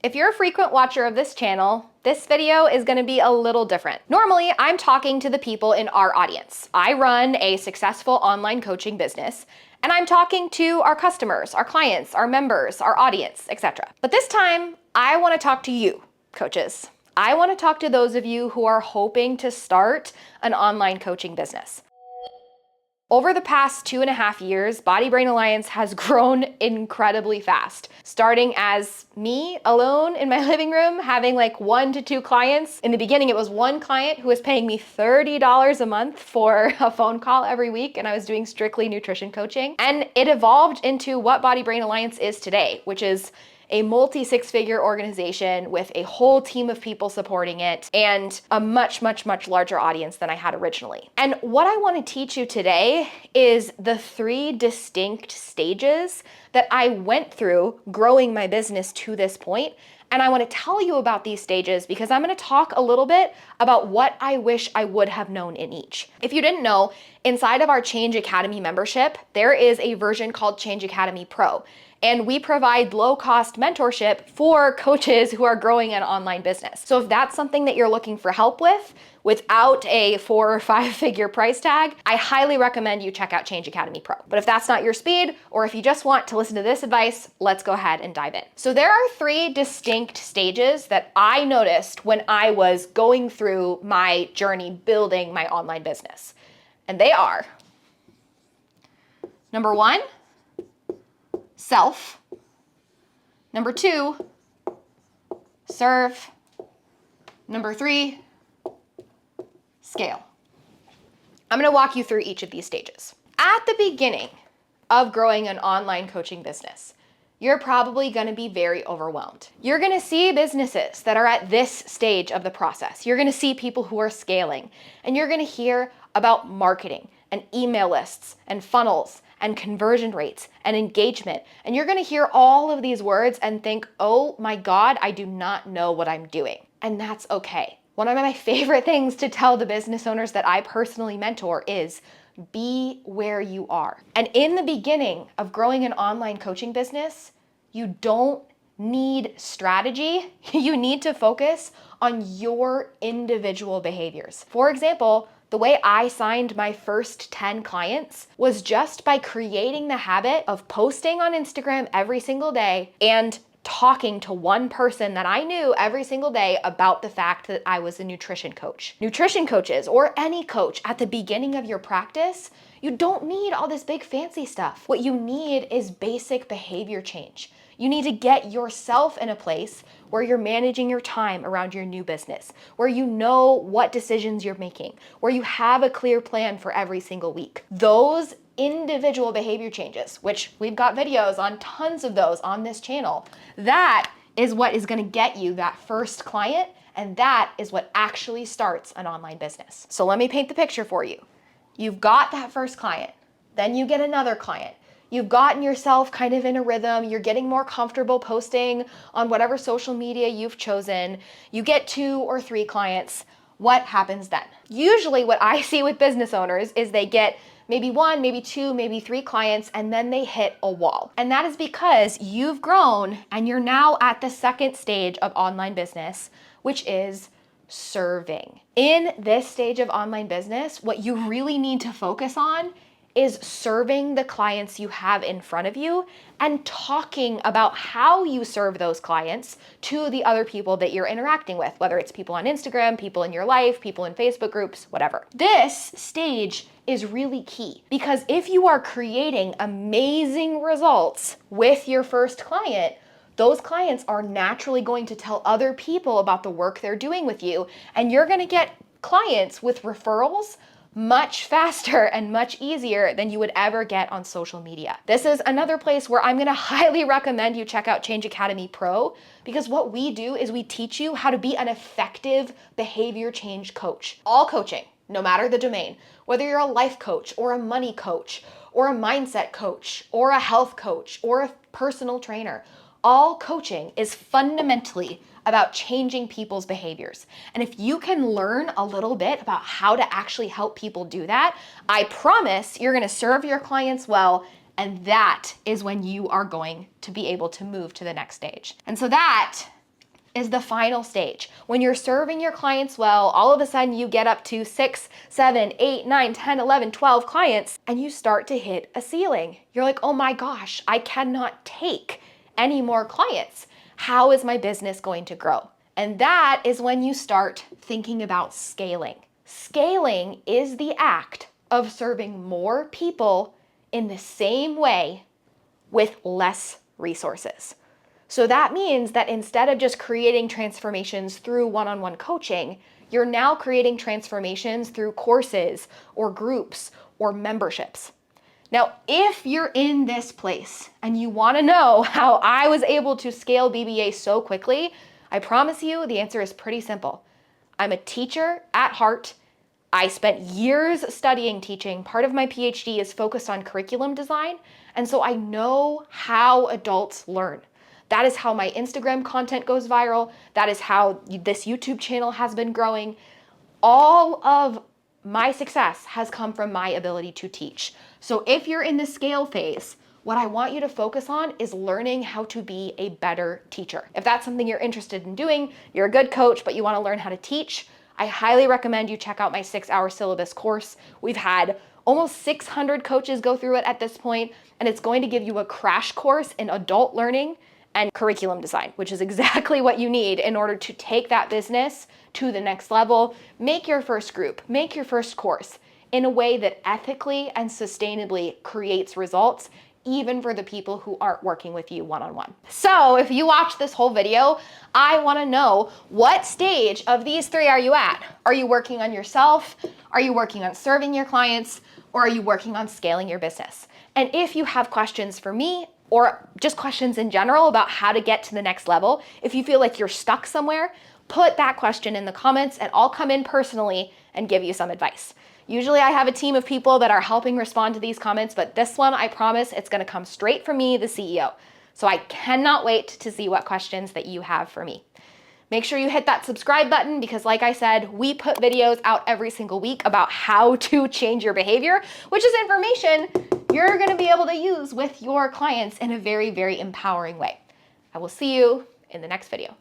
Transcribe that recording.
If you're a frequent watcher of this channel, this video is gonna be a little different. Normally, I'm talking to the people in our audience. I run a successful online coaching business, and I'm talking to our customers, our clients, our members, our audience, etc. But this time, I wanna talk to you, coaches. I wanna talk to those of you who are hoping to start an online coaching business. Over the past 2.5 years, Body Brain Alliance has grown incredibly fast. Starting as me alone in my living room, having like 1 to 2 clients. In the beginning, it was one client who was paying me $30 a month for a phone call every week, and I was doing strictly nutrition coaching. And it evolved into what Body Brain Alliance is today, which is a multi-6-figure organization with a whole team of people supporting it and a much, much, much larger audience than I had originally. And what I want to teach you today is the 3 distinct stages that I went through growing my business to this point. And I want to tell you about these stages because I'm going to talk a little bit about what I wish I would have known in each. If you didn't know, inside of our Change Academy membership, there is a version called Change Academy Pro. And we provide low-cost mentorship for coaches who are growing an online business. So if that's something that you're looking for help with, without a 4 or 5-figure price tag, I highly recommend you check out Change Academy Pro. But if that's not your speed, or if you just want to listen to this advice, let's go ahead and dive in. So there are 3 distinct stages that I noticed when I was going through my journey building my online business. And they are, number 1, self. Number 2, serve. Number 3, scale. I'm gonna walk you through each of these stages. At the beginning of growing an online coaching business, you're probably gonna be very overwhelmed. You're gonna see businesses that are at this stage of the process. You're gonna see people who are scaling, and you're gonna hear about marketing and email lists and funnels and conversion rates and engagement. And you're gonna hear all of these words and think, oh my God, I do not know what I'm doing. And that's okay. One of my favorite things to tell the business owners that I personally mentor is be where you are. And in the beginning of growing an online coaching business, you don't need strategy. You need to focus on your individual behaviors. For example, the way I signed my first 10 clients was just by creating the habit of posting on Instagram every single day and talking to one person that I knew every single day about the fact that I was a nutrition coach. Nutrition coaches, or any coach at the beginning of your practice, you don't need all this big fancy stuff. What you need is basic behavior change. You need to get yourself in a place where you're managing your time around your new business, where you know what decisions you're making, where you have a clear plan for every single week. Those individual behavior changes, which we've got videos on tons of those on this channel, that is what is gonna get you that first client, and that is what actually starts an online business. So let me paint the picture for you. You've got that first client, then you get another client. You've gotten yourself kind of in a rhythm. You're getting more comfortable posting on whatever social media you've chosen. You get 2 or 3 clients. What happens then? Usually what I see with business owners is they get maybe 1, maybe 2, maybe 3 clients, and then they hit a wall. And that is because you've grown and you're now at the second stage of online business, which is serving. In this stage of online business, what you really need to focus on is serving the clients you have in front of you and talking about how you serve those clients to the other people that you're interacting with, whether it's people on Instagram, people in your life, people in Facebook groups, whatever. This stage is really key because if you are creating amazing results with your first client, those clients are naturally going to tell other people about the work they're doing with you, and you're gonna get clients with referrals much faster and much easier than you would ever get on social media. This is another place where I'm gonna highly recommend you check out Change Academy Pro, because what we do is we teach you how to be an effective behavior change coach. All coaching, no matter the domain, whether you're a life coach or a money coach or a mindset coach or a health coach or a personal trainer, all coaching is fundamentally about changing people's behaviors. And if you can learn a little bit about how to actually help people do that, I promise you're gonna serve your clients well, and that is when you are going to be able to move to the next stage. And so that is the final stage. When you're serving your clients well, all of a sudden you get up to 6, 7, 8, 9, 10, 11, 12 clients, and you start to hit a ceiling. You're like, oh my gosh, I cannot take any more clients. How is my business going to grow? And that is when you start thinking about scaling. Scaling is the act of serving more people in the same way with less resources. So that means that instead of just creating transformations through one-on-one coaching, you're now creating transformations through courses or groups or memberships. Now, if you're in this place and you want to know how I was able to scale BBA so quickly, I promise you the answer is pretty simple. I'm a teacher at heart. I spent years studying teaching. Part of my PhD is focused on curriculum design, and so I know how adults learn. That is how my Instagram content goes viral. That is how this YouTube channel has been growing. All of my success has come from my ability to teach. So if you're in the scale phase, what I want you to focus on is learning how to be a better teacher. If that's something you're interested in doing, you're a good coach, but you want to learn how to teach, I highly recommend you check out my 6-hour syllabus course. We've had almost 600 coaches go through it at this point, and it's going to give you a crash course in adult learning and curriculum design, which is exactly what you need in order to take that business to the next level. Make your first group, make your first course in a way that ethically and sustainably creates results, even for the people who aren't working with you one-on-one. So if you watch this whole video, I wanna know, what stage of these 3 are you at? Are you working on yourself? Are you working on serving your clients? Or are you working on scaling your business? And if you have questions for me, or just questions in general about how to get to the next level, if you feel like you're stuck somewhere, put that question in the comments and I'll come in personally and give you some advice. Usually I have a team of people that are helping respond to these comments, but this one, I promise it's gonna come straight from me, the CEO. So I cannot wait to see what questions that you have for me. Make sure you hit that subscribe button because, like I said, we put videos out every single week about how to change your behavior, which is information you're gonna be able to use with your clients in a very, very empowering way. I will see you in the next video.